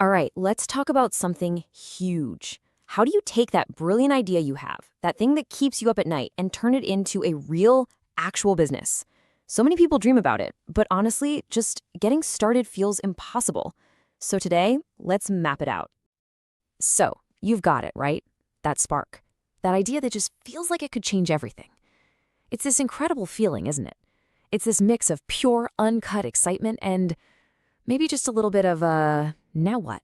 All right, let's talk about something huge. How do you take that brilliant idea you have, that thing that keeps you up at night, and turn it into a real, actual business? So many people dream about it, but honestly, just getting started feels impossible. So today, let's map it out. So, you've got it, right? That spark. That idea that just feels like it could change everything. It's this incredible feeling, isn't it? It's this mix of pure, uncut excitement and maybe just a little bit of, now what?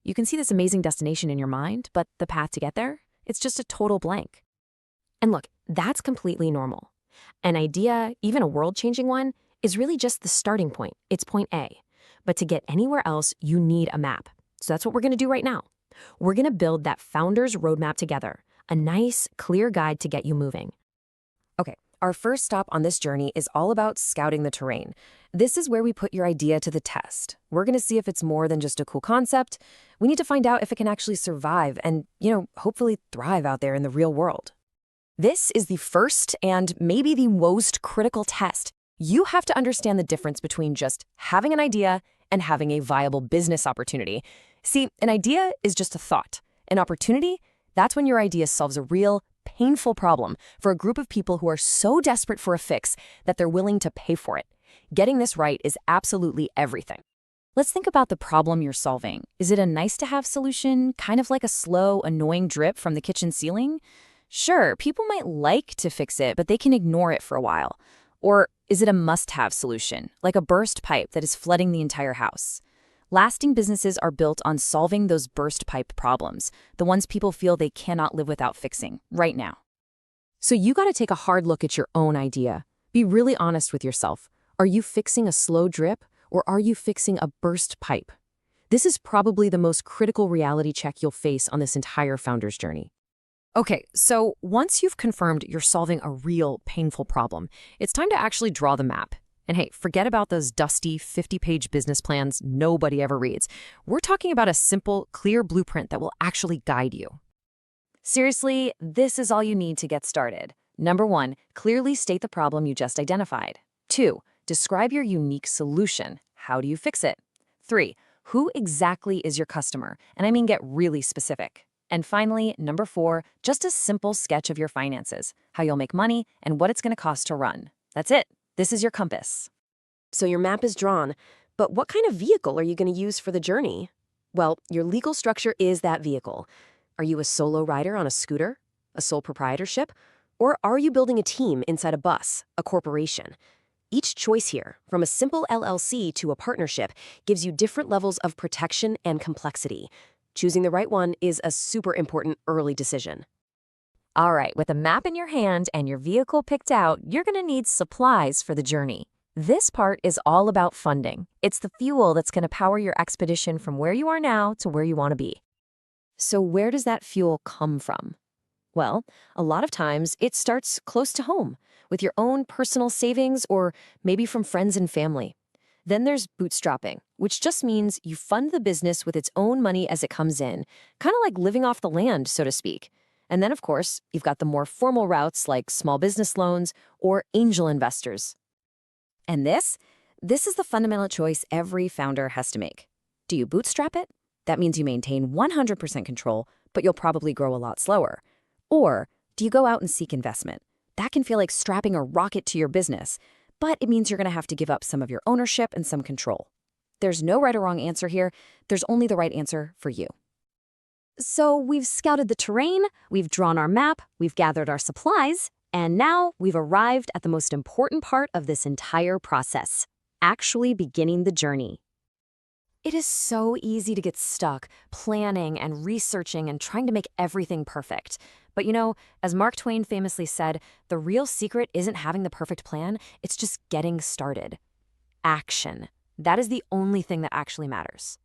You can see this amazing destination in your mind, but the path to get there, it's just a total blank. And look, that's completely normal. An idea, even a world-changing one, is really just the starting point. It's point A. But to get anywhere else, you need a map. So that's what we're going to do right now. We're going to build that founder's roadmap together, a nice, clear guide to get you moving. Okay, our first stop on this journey is all about scouting the terrain. This is where we put your idea to the test. We're going to see if it's more than just a cool concept. We need to find out if it can actually survive and, hopefully thrive out there in the real world. This is the first and maybe the most critical test. You have to understand the difference between just having an idea and having a viable business opportunity. See, an idea is just a thought. An opportunity, that's when your idea solves a real, painful problem for a group of people who are so desperate for a fix that they're willing to pay for it. Getting this right is absolutely everything. Let's think about the problem you're solving. Is it a nice-to-have solution, kind of like a slow, annoying drip from the kitchen ceiling? Sure, people might like to fix it, but they can ignore it for a while. Or is it a must-have solution, like a burst pipe that is flooding the entire house? Lasting businesses are built on solving those burst pipe problems, the ones people feel they cannot live without fixing, right now. So you got to take a hard look at your own idea. Be really honest with yourself. Are you fixing a slow drip, or are you fixing a burst pipe? This is probably the most critical reality check you'll face on this entire founder's journey. Okay, so once you've confirmed you're solving a real, painful problem, it's time to actually draw the map. And hey, forget about those dusty 50-page business plans nobody ever reads. We're talking about a simple, clear blueprint that will actually guide you. Seriously, this is all you need to get started. Number 1, clearly state the problem you just identified. 2, describe your unique solution. How do you fix it? 3, who exactly is your customer? And I mean get really specific. And finally, number 4, just a simple sketch of your finances, how you'll make money and what it's going to cost to run. That's it. This is your compass. So your map is drawn, but what kind of vehicle are you going to use for the journey? Well, your legal structure is that vehicle. Are you a solo rider on a scooter, a sole proprietorship, or are you building a team inside a bus, a corporation? Each choice here, from a simple LLC to a partnership, gives you different levels of protection and complexity. Choosing the right one is a super important early decision. All right, with a map in your hand and your vehicle picked out, you're going to need supplies for the journey. This part is all about funding. It's the fuel that's going to power your expedition from where you are now to where you want to be. So where does that fuel come from? Well, a lot of times it starts close to home, with your own personal savings or maybe from friends and family. Then there's bootstrapping, which just means you fund the business with its own money as it comes in, kind of like living off the land, so to speak. And then, of course, you've got the more formal routes like small business loans or angel investors. And this is the fundamental choice every founder has to make. Do you bootstrap it? That means you maintain 100% control, but you'll probably grow a lot slower. Or do you go out and seek investment? That can feel like strapping a rocket to your business, but it means you're going to have to give up some of your ownership and some control. There's no right or wrong answer here. There's only the right answer for you. So we've scouted the terrain, we've drawn our map, we've gathered our supplies, and now we've arrived at the most important part of this entire process, actually beginning the journey. It is so easy to get stuck planning and researching and trying to make everything perfect. But as Mark Twain famously said, the real secret isn't having the perfect plan, it's just getting started. Action. That is the only thing that actually matters.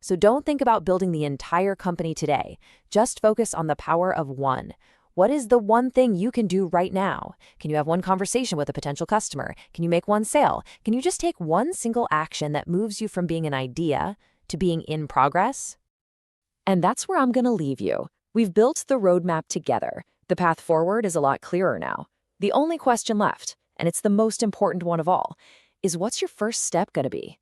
So don't think about building the entire company today. Just focus on the power of one. What is the one thing you can do right now? Can you have one conversation with a potential customer? Can you make one sale? Can you just take one single action that moves you from being an idea to being in progress? And that's where I'm going to leave you. We've built the roadmap together. The path forward is a lot clearer now. The only question left, and it's the most important one of all, is what's your first step going to be?